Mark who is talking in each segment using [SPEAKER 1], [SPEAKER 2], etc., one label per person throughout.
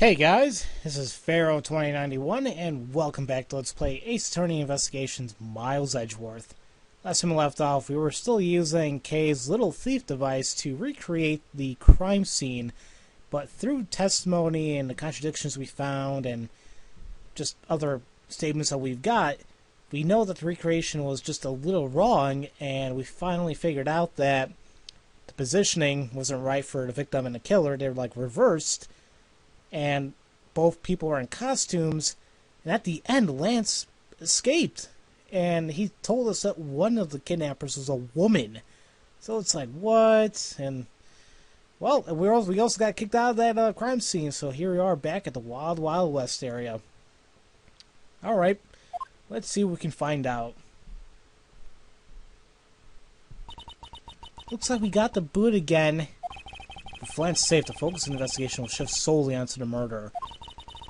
[SPEAKER 1] Hey guys, this is Pharaoh 2091 and welcome back to Let's Play Ace Attorney Investigations Miles Edgeworth. Last time we left off, we were still using Kay's little thief device to recreate the crime scene, but through testimony and the contradictions we found and just other statements that we've got, we know that the recreation was just a little wrong, and we finally figured out that the positioning wasn't right for the victim and the killer. They were like reversed. And both people were in costumes, and at the end, Lance escaped, and he told us that one of the kidnappers was a woman. So it's like, what? And, well, we also got kicked out of that crime scene, so here we are back at the Wild Wild West area. Alright, let's see what we can find out. Looks like we got the boot again. If Lance's safe, the focus of the investigation will shift solely onto the murder.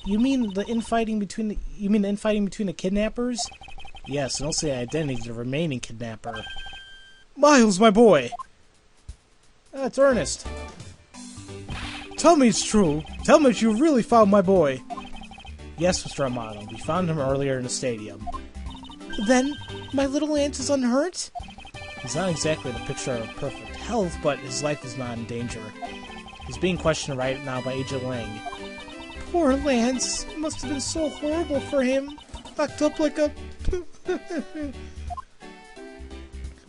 [SPEAKER 1] You mean the infighting between the kidnappers? Yes, and also the identity of the remaining kidnapper. Miles, my boy! That's Ernest. Tell me it's true. Tell me that you really found my boy. Yes, Mr. Amato. We found him earlier in the stadium. Then, my little Lance is unhurt? He's not exactly the picture of perfect health, but his life is not in danger. He's being questioned right now by Agent Lang. Poor Lance. It must have been so horrible for him. Locked up like a...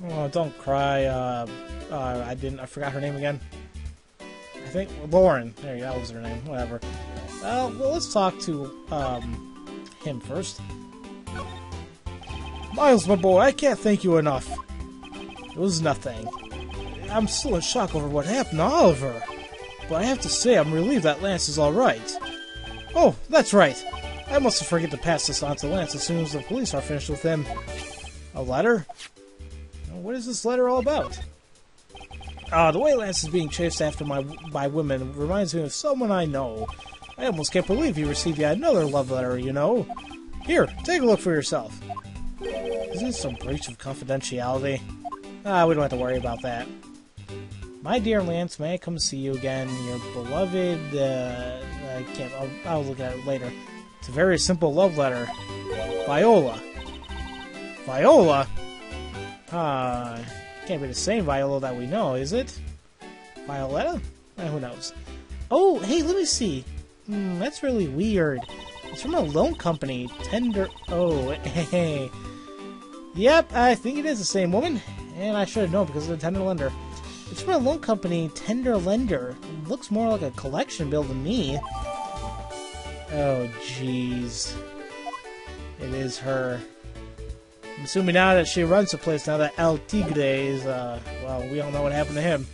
[SPEAKER 1] Oh, don't cry. I forgot her name again. I think Lauren. There you go, that was her name. Whatever. Well, let's talk to, him first. Miles, my boy, I can't thank you enough. It was nothing. I'm still in shock over what happened to Oliver. But I have to say, I'm relieved that Lance is alright. Oh, that's right. I must have forget to pass this on to Lance as soon as the police are finished with him. A letter? What is this letter all about? The way Lance is being chased after by women reminds me of someone I know. I almost can't believe he received yet another love letter, you know. Here, take a look for yourself. Isn't this some breach of confidentiality? We don't have to worry about that. My dear Lance, may I come see you again? Your beloved, I can't, I'll look at it later. It's a very simple love letter. Viola. Viola? Can't be the same Viola that we know, is it? Violetta? Who knows? Oh, hey, let me see. That's really weird. It's from a loan company. Tender... Oh, hey. Yep, I think it is the same woman. And I should have known because of the tender lender. It's from a loan company, Tender Lender. It looks more like a collection bill to me. Oh, jeez. It is her. I'm assuming now that she runs the place, now that El Tigre is, well, we all know what happened to him.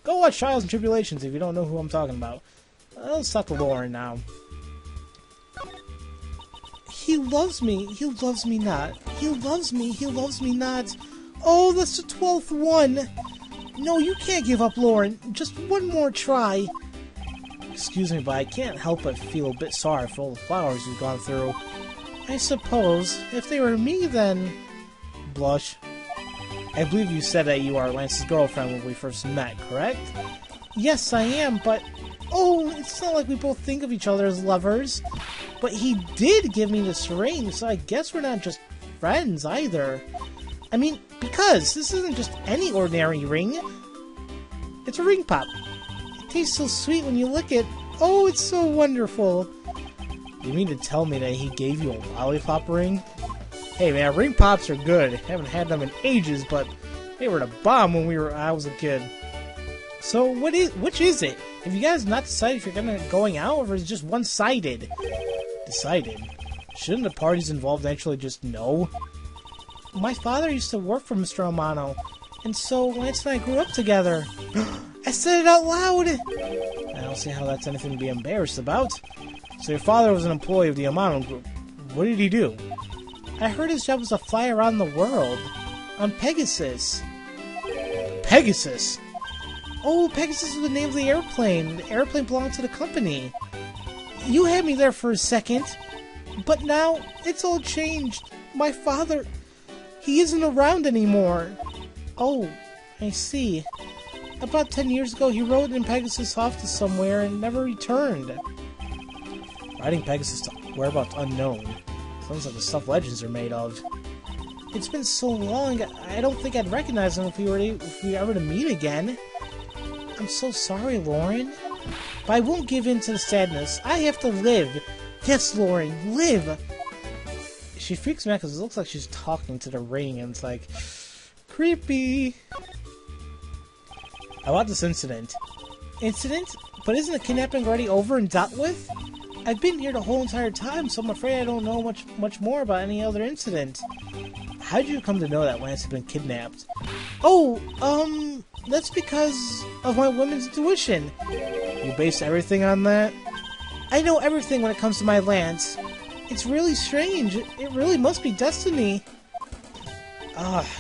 [SPEAKER 1] Go watch Trials and Tribulations if you don't know who I'm talking about. Let's talk to Lauren now. He loves me. He loves me not. He loves me. He loves me not. Oh, that's the 12th one. No, you can't give up, Lauren. Just one more try. Excuse me, but I can't help but feel a bit sorry for all the flowers you've gone through. I suppose, if they were me, then... Blush. I believe you said that you are Lance's girlfriend when we first met, correct? Yes, I am, but... Oh, it's not like we both think of each other as lovers. But he did give me this ring, so I guess we're not just friends, either. I mean, because this isn't just any ordinary ring. It's a ring pop. It tastes so sweet when you lick it. Oh, it's so wonderful. You mean to tell me that he gave you a lollipop ring? Hey man, ring pops are good. Haven't had them in ages, but they were the bomb when I was a kid. So which is it? Have you guys not decided if you're going out, or is it just one-sided? Decided? Shouldn't the parties involved actually just know? My father used to work for Mr. Amano, and so Lance and I grew up together. I said it out loud! I don't see how that's anything to be embarrassed about. So your father was an employee of the Amano group. What did he do? I heard his job was to fly around the world. On Pegasus. Pegasus? Oh, Pegasus was the name of the airplane. The airplane belonged to the company. You had me there for a second. But now, it's all changed. My father... He isn't around anymore. Oh, I see. About 10 years ago, he rode in Pegasus off to somewhere and never returned. Riding Pegasus to whereabouts unknown. Sounds like the stuff legends are made of. It's been so long, I don't think I'd recognize him if we were ever to meet again. I'm so sorry, Lauren. But I won't give in to the sadness. I have to live. Yes, Lauren, live! She freaks me out because it looks like she's talking to the ring, and it's like, creepy. I want this incident. Incident? But isn't the kidnapping already over and dealt with? I've been here the whole entire time, so I'm afraid I don't know much more about any other incident. How did you come to know that Lance had been kidnapped? Oh, that's because of my woman's intuition. You base everything on that? I know everything when it comes to my Lance. It's really strange. It really must be destiny.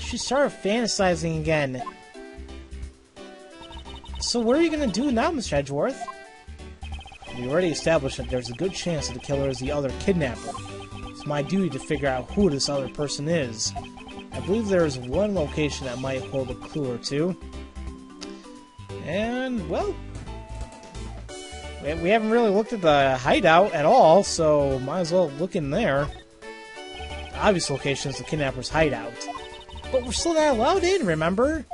[SPEAKER 1] She started fantasizing again. So what are you gonna do now, Mr. Edgeworth? We already established that there's a good chance that the killer is the other kidnapper. It's my duty to figure out who this other person is. I believe there is one location that might hold a clue or two. And, well, we haven't really looked at the hideout at all, so might as well look in there. The obvious location is the kidnapper's hideout. But we're still not allowed in, remember?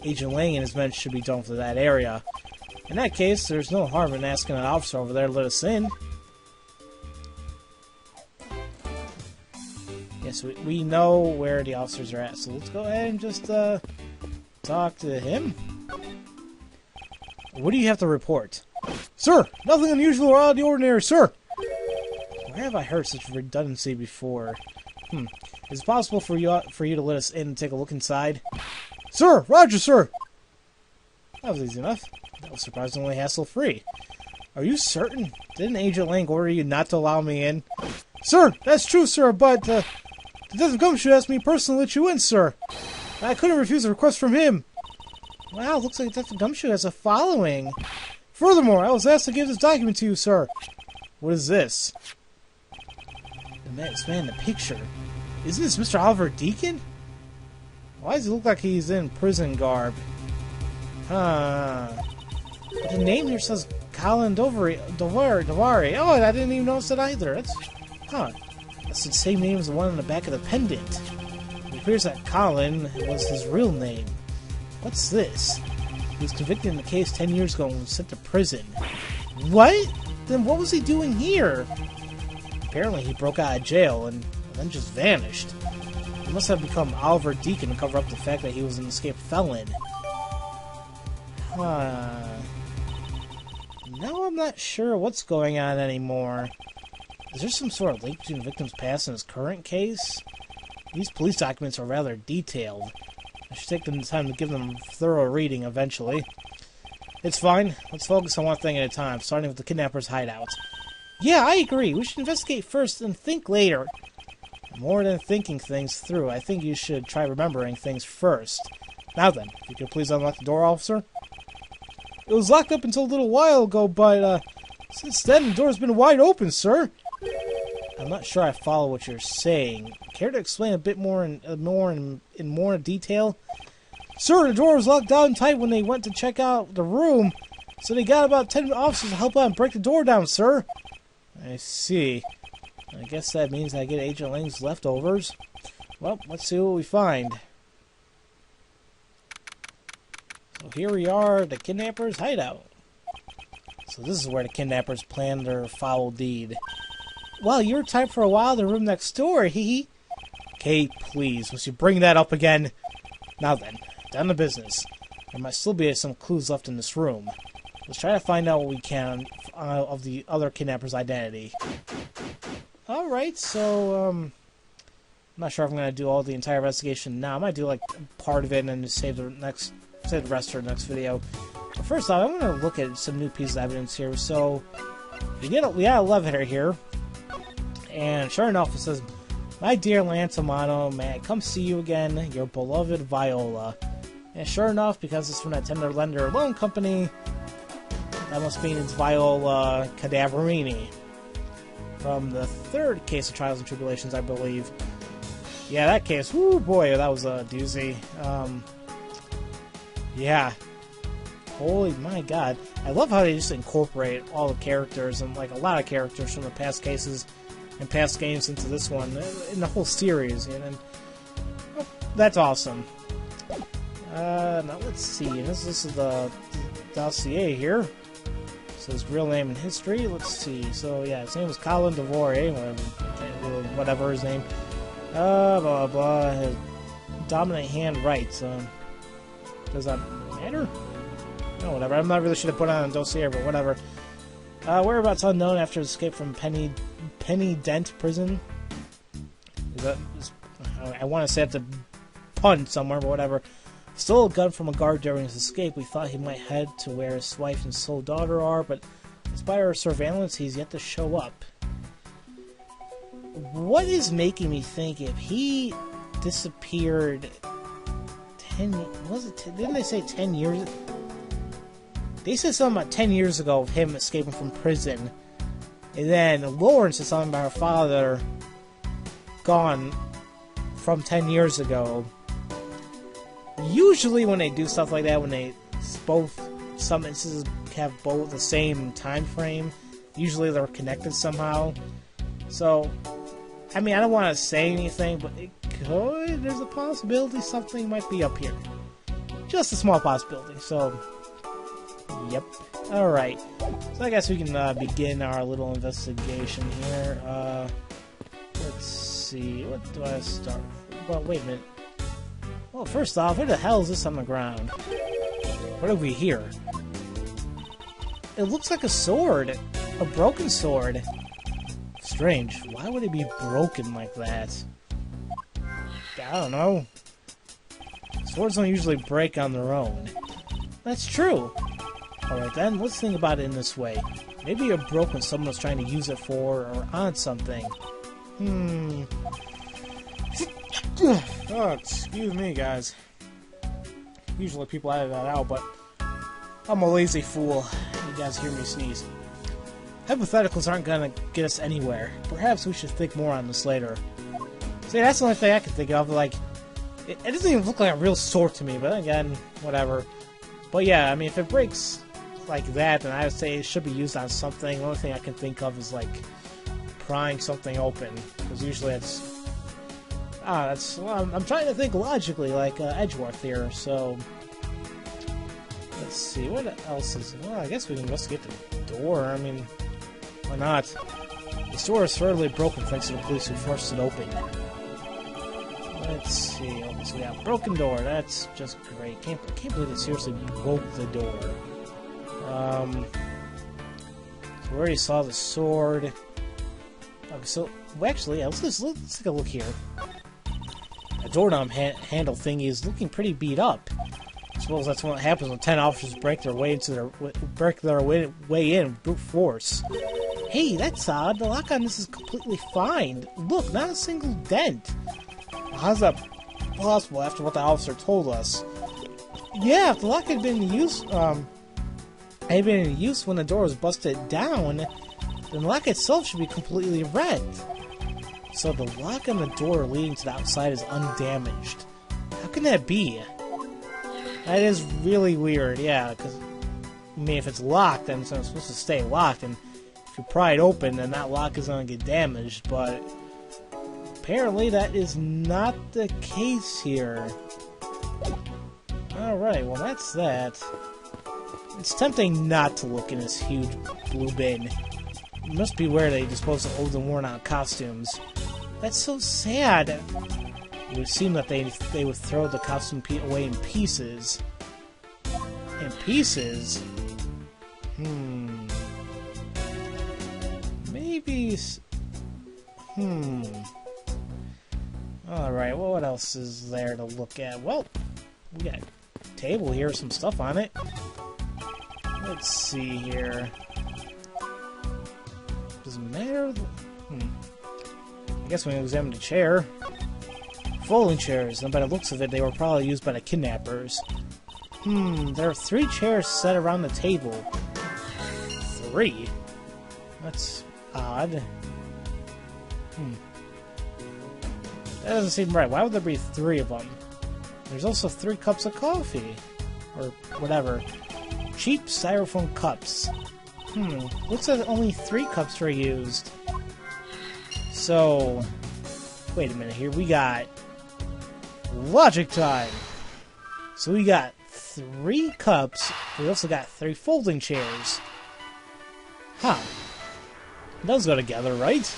[SPEAKER 1] Agent Lang and his men should be done for that area. In that case, there's no harm in asking an officer over there to let us in. Yes, we know where the officers are at, so let's go ahead and just talk to him. What do you have to report? Sir, nothing unusual or out of the ordinary, sir. Where have I heard such redundancy before? Is it possible for you to let us in and take a look inside? Sir, roger, sir. That was easy enough. That was surprisingly hassle-free. Are you certain? Didn't Agent Lang order you not to allow me in? Sir, that's true, sir, but Detective Gumshoe asked me personally to let you in, sir. I couldn't refuse a request from him. Wow, looks like Detective Gumshoe has a following. Furthermore, I was asked to give this document to you, sir. What is this? This man in the picture. Isn't this Mr. Oliver Deacon? Why does he look like he's in prison garb? But the name here says Colin Dovari. Oh, I didn't even notice that either. That's the same name as the one on the back of the pendant. It appears that Colin was his real name. What's this? He was convicted in the case 10 years ago and was sent to prison. What? Then what was he doing here? Apparently he broke out of jail and then just vanished. He must have become Oliver Deacon to cover up the fact that he was an escaped felon. Now I'm not sure what's going on anymore. Is there some sort of link between the victim's past and his current case? These police documents are rather detailed. I should take the time to give them a thorough reading eventually. It's fine. Let's focus on one thing at a time, starting with the kidnapper's hideout. Yeah, I agree. We should investigate first and think later. More than thinking things through, I think you should try remembering things first. Now then, if you could please unlock the door, officer? It was locked up until a little while ago, but, since then, the door's been wide open, sir. I'm not sure I follow what you're saying. Care to explain a bit more in more detail? Sir, the door was locked down tight when they went to check out the room, so they got about 10 officers to help out and break the door down, sir. I see. I guess that means I get Agent Lang's leftovers. Well, let's see what we find. So here we are, the kidnapper's hideout. So this is where the kidnappers planned their foul deed. Well, you were tight for a while in the room next door, hee. Okay, please, must you bring that up again? Now then, down to business. There might still be some clues left in this room. Let's try to find out what we can of the other kidnapper's identity. Alright, so, I'm not sure if I'm going to do all the entire investigation now. I might do, like, part of it and then just save the rest for the next video. But first off, I'm going to look at some new pieces of evidence here. So, we got a letter here. And sure enough, it says, "My dear Lantamano, may I come see you again, your beloved Viola." And sure enough, because it's from that tender lender loan company, that must mean it's Viola Cadaverini. From the third case of Trials and Tribulations, I believe. Yeah, that case, whoo boy, that was a doozy. Yeah. Holy my god. I love how they just incorporate all the characters and like a lot of characters from the past cases and past games into this one in the whole series. And oh, that's awesome. Now let's see. This is the dossier here. It says real name and history. Let's see. So yeah, his name was Colin Devore, whatever his name. Blah blah. His dominant hand rights. Does that matter? No, whatever. I'm not really sure to put on a dossier, but whatever. Whereabouts unknown after his escape from Penny Dent prison. I want to say it's a pun somewhere, but whatever. Stole a gun from a guard during his escape. We thought he might head to where his wife and sole daughter are, but despite our surveillance, he's yet to show up. What is making me think if he disappeared 10... didn't they say 10 years? They said something about 10 years ago of him escaping from prison. And then Lauren said something about her father gone from 10 years ago. Usually when they do stuff like that, when they some instances have both the same time frame, usually they're connected somehow. So, I mean, I don't want to say anything, but it could. There's a possibility something might be up here. Just a small possibility. So, yep. Alright. So I guess we can begin our little investigation here. Let's see. What do I start with? Well, wait a minute. Well, first off, where the hell is this on the ground? What have we here? It looks like a sword. A broken sword. Strange. Why would it be broken like that? I don't know. Swords don't usually break on their own. That's true. Alright then, let's think about it in this way. Maybe it broke when someone was trying to use it for or on something. Oh, excuse me, guys. Usually people edit that out, but I'm a lazy fool. You guys hear me sneeze. Hypotheticals aren't gonna get us anywhere. Perhaps we should think more on this later. See, that's the only thing I can think of. Like, it doesn't even look like a real sword to me, but again, whatever. But yeah, I mean, if it breaks like that, then I would say it should be used on something. The only thing I can think of is like prying something open, because usually it's well, I'm trying to think logically, like Edgeworth here. So let's see, what else is? Well, I guess we can investigate the door. I mean, why not? The door is thoroughly broken thanks to the police who forced it open. Let's see. So we have broken door. That's just great. Can't believe it seriously broke the door. So we already saw the sword. Okay, so well, actually, let's take a look here. The doorknob handle thingy is looking pretty beat up. I suppose that's what happens when 10 officers break their way in brute force. Hey, that's odd. The lock on this is completely fine. Look, not a single dent. How's that possible after what the officer told us? Yeah, if the lock had been in use, when the door was busted down, then the lock itself should be completely wrecked. So the lock on the door leading to the outside is undamaged. How can that be? That is really weird, yeah, because, I mean, if it's locked, then it's supposed to stay locked, and if you pry it open, then that lock is going to get damaged, but apparently that is not the case here. Alright, well that's that. It's tempting not to look in this huge blue bin. It must be where they dispose of old and worn out costumes. That's so sad. It would seem that they would throw the costume away in pieces. In pieces? Maybe... Alright, well, what else is there to look at? Well, we got a table here, some stuff on it. Let's see here. Does it matter? I guess we can examine the chair. Folding chairs, and by the looks of it, they were probably used by the kidnappers. There are 3 chairs set around the table. 3? That's odd. That doesn't seem right. Why would there be 3 of them? There's also 3 cups of coffee. Or whatever. Cheap styrofoam cups. Looks like only 3 cups were used. So, wait a minute here. We got logic time. So we got 3 cups. We also got 3 folding chairs. Huh. Those go together, right?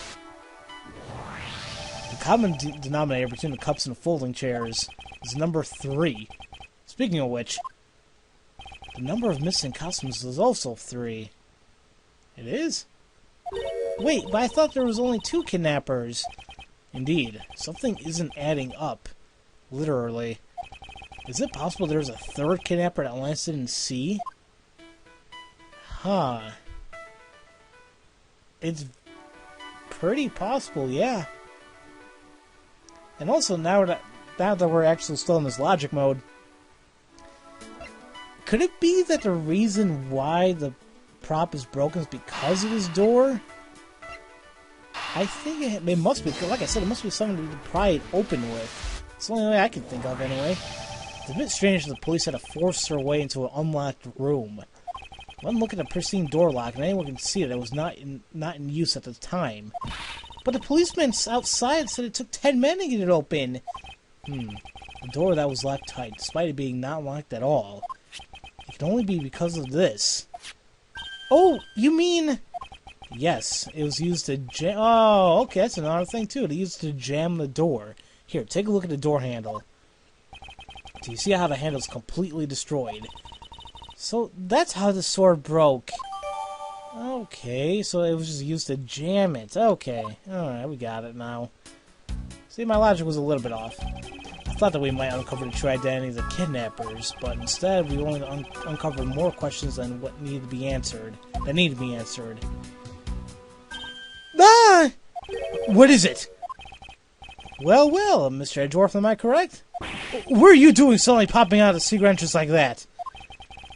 [SPEAKER 1] The common denominator between the cups and the folding chairs is number 3. Speaking of which, the number of missing costumes is also 3. It is? Wait, but I thought there was only 2 kidnappers. Indeed, something isn't adding up. Literally. Is it possible there's a 3rd kidnapper that Lance didn't see? Huh. It's pretty possible, yeah. And also, now that we're actually still in this logic mode, could it be that the reason why the prop is broken is because of his door? I think it must be, like I said, it must be something to pry it open with. It's the only way I can think of, anyway. It's a bit strange that the police had to force their way into an unlocked room. One look at the pristine door lock, and anyone can see that it was not in use at the time. But the policeman outside said it took 10 men to get it open. The door that was locked tight, despite it being not locked at all. It can only be because of this. Oh, you mean... Yes, it was used to jam... Oh, okay, that's another thing, too. They used to jam the door. Here, take a look at the door handle. Do you see how the handle's completely destroyed? So, that's how the sword broke. Okay, so it was just used to jam it. Okay, alright, we got it now. See, my logic was a little bit off. I thought that we might uncover the true identity of the kidnappers, but instead we only uncovered more questions than what needed to be answered. Ah! What is it? Well, Mr. Edgeworth, am I correct? What are you doing suddenly popping out of the secret entrance like that?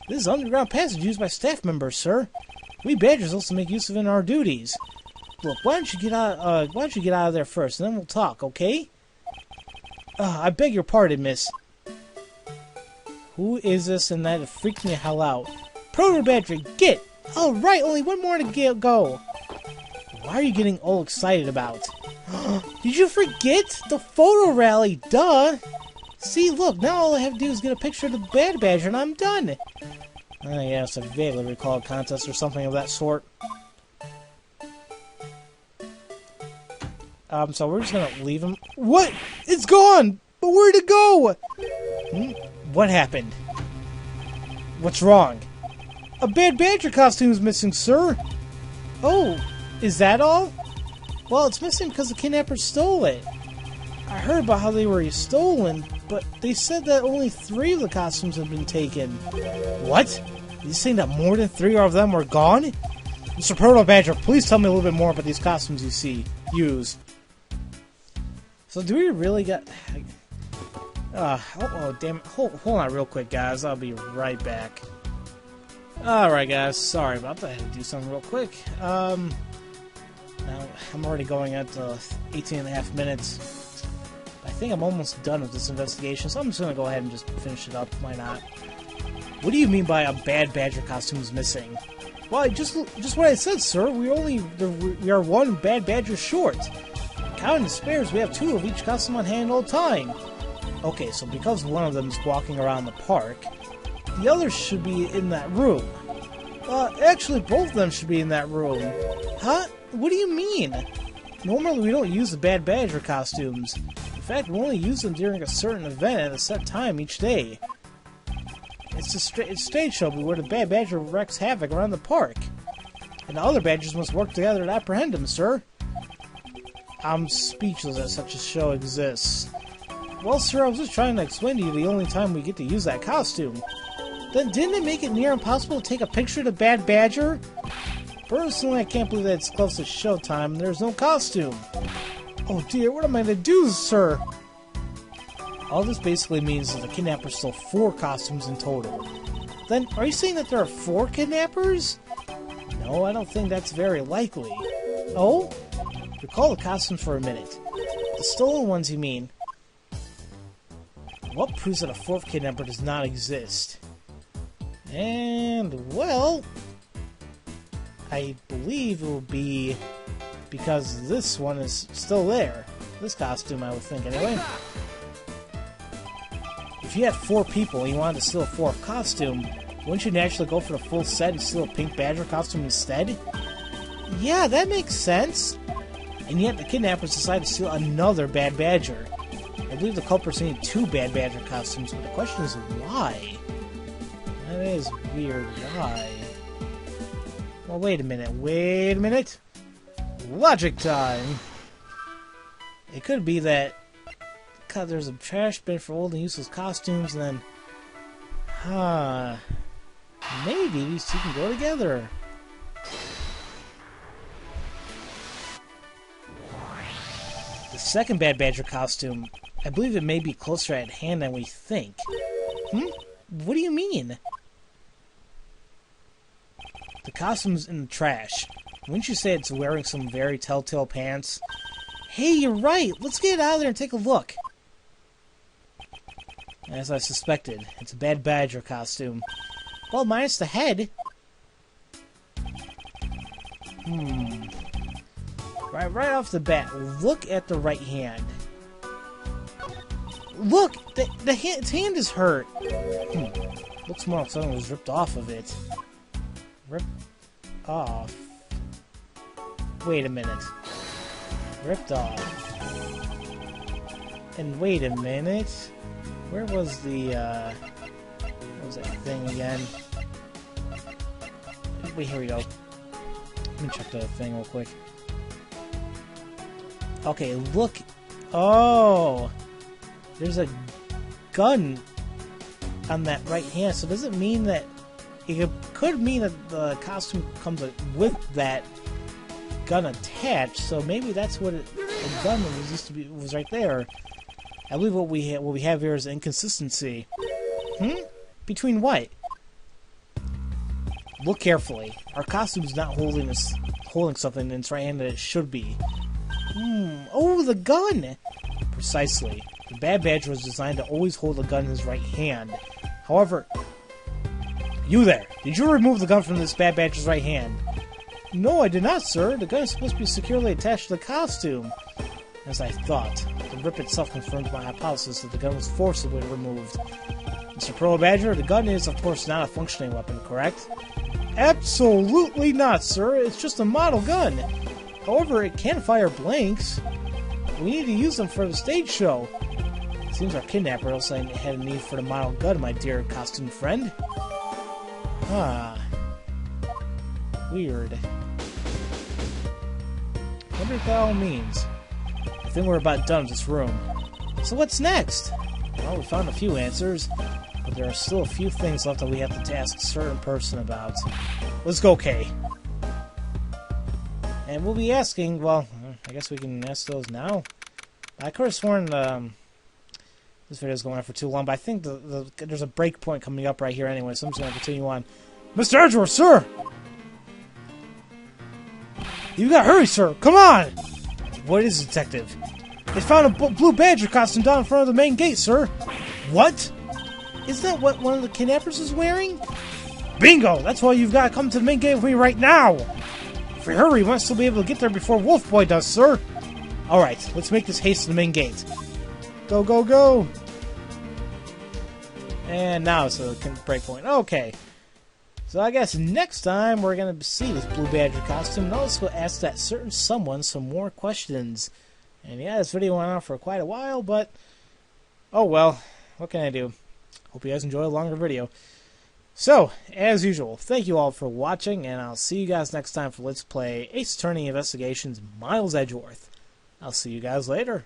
[SPEAKER 1] This is underground passage used by staff members, sir. We badgers also make use of it in our duties. Look, why don't you get out of there first, and then we'll talk, okay? I beg your pardon, miss. Who is this and that freaks me the hell out? Proto-Badger, get! Alright, only one more to go. Why are you getting all excited about? Did you forget? The photo rally, duh! See, look, now all I have to do is get a picture of the Bad Badger and I'm done. Oh yeah, it's a vaguely recalled contest or something of that sort. So we're just gonna leave him. What? It's gone! But where'd it go? What happened? What's wrong? A Bad Badger costume is missing, sir. Oh, is that all? Well, it's missing because the kidnappers stole it. I heard about how they were stolen, but they said that only 3 of the costumes had been taken. What? Are you saying that more than 3 of them were gone? Mr. Proto-Badger, please tell me a little bit more about these costumes you use. So do we really get... oh, damn it. Hold on real quick, guys. I'll be right back. Alright, guys. Sorry about that. I had to do something real quick. Now, I'm already going at 18.5 minutes. I think I'm almost done with this investigation, so I'm just going to go ahead and just finish it up. Why not? What do you mean by a Bad Badger costume is missing? Well, just what I said, sir. We are 1 Bad Badger short. Counting the spares, we have 2 of each costume on hand all the time. Okay, so because one of them is walking around the park, the others should be in that room. Actually, both of them should be in that room. Huh? What do you mean? Normally, we don't use the Bad Badger costumes. In fact, we only use them during a certain event at a set time each day. It's a stage show where the Bad Badger wreaks havoc around the park. And the other Badgers must work together to apprehend him, sir. I'm speechless that such a show exists. Well, sir, I was just trying to explain to you the only time we get to use that costume. Then didn't it make it near impossible to take a picture of the Bad Badger? Personally, I can't believe that it's close to showtime and there's no costume. Oh dear, what am I going to do, sir? All this basically means that the kidnappers stole 4 costumes in total. Then, are you saying that there are 4 kidnappers? No, I don't think that's very likely. Oh? Recall the costumes for a minute. The stolen ones, you mean? What proves that a 4th kidnapper does not exist? And, well, I believe it will be because this one is still there. This costume, I would think, anyway. If you had 4 people and you wanted to steal a 4th costume, wouldn't you naturally go for the full set and steal a pink badger costume instead? Yeah, that makes sense. And yet the kidnappers decided to steal another bad badger. I believe the culprits need 2 bad badger costumes, but the question is why? That is weird. Why? Well, wait a minute. Logic time! It could be that because there's a trash bin for old and useless costumes, and then... maybe these two can go together. The second Bad Badger costume, I believe it may be closer at hand than we think. What do you mean? The costume's in the trash. Wouldn't you say it's wearing some very telltale pants? Hey, you're right! Let's get out of there and take a look! As I suspected, it's a Bad Badger costume. Well, minus the head. Right off the bat, look at the right hand. Look! Its hand is hurt. Looks more like something was ripped off of it. Ripped off. Wait a minute. Ripped off. And wait a minute. Where was the, what was that thing again? Wait, here we go. Let me check the thing real quick. Okay, look. Oh! There's a gun on that right hand, so does it mean that... It could mean that the costume comes with that gun attached, so maybe that's what the gun was used to be, was right there. I believe what we have here is inconsistency. Between what? Look carefully. Our costume's not holding something in its right hand that it should be. Oh, the gun! Precisely. The Bad Badger was designed to always hold a gun in his right hand. However, you there! Did you remove the gun from this Bad Badger's right hand? No, I did not, sir. The gun is supposed to be securely attached to the costume. As I thought. The rip itself confirmed my hypothesis that the gun was forcibly removed. Mr. Pearl Badger, the gun is, of course, not a functioning weapon, correct? Absolutely not, sir. It's just a model gun. However, it can fire blanks. We need to use them for the stage show. It seems our kidnapper also had a need for the model gun, my dear costume friend. Weird. Wonder what that all means. I think we're about done with this room. So what's next? Well, we found a few answers, but there are still a few things left that we have to ask a certain person about. Let's go, Kay. And we'll be asking, well, I guess we can ask those now. I could have sworn this video's going on for too long, but I think there's a break point coming up right here anyway, so I'm just going to continue on. Mr. Edgeworth, sir! You gotta hurry, sir! Come on! What is it, detective? They found a blue badger costume down in front of the main gate, sir! What? Isn't that what one of the kidnappers is wearing? Bingo! That's why you've got to come to the main gate with me right now! If we hurry, we might still be able to get there before Wolf Boy does, sir! Alright, let's make this haste to the main gate. Go, go, go! And now it's a break point. Okay. So I guess next time we're going to see this Blue Badger costume and also ask that certain someone some more questions. And yeah, this video went on for quite a while, but oh well, what can I do? Hope you guys enjoy a longer video. So, as usual, thank you all for watching, and I'll see you guys next time for Let's Play Ace Attorney Investigations Miles Edgeworth. I'll see you guys later.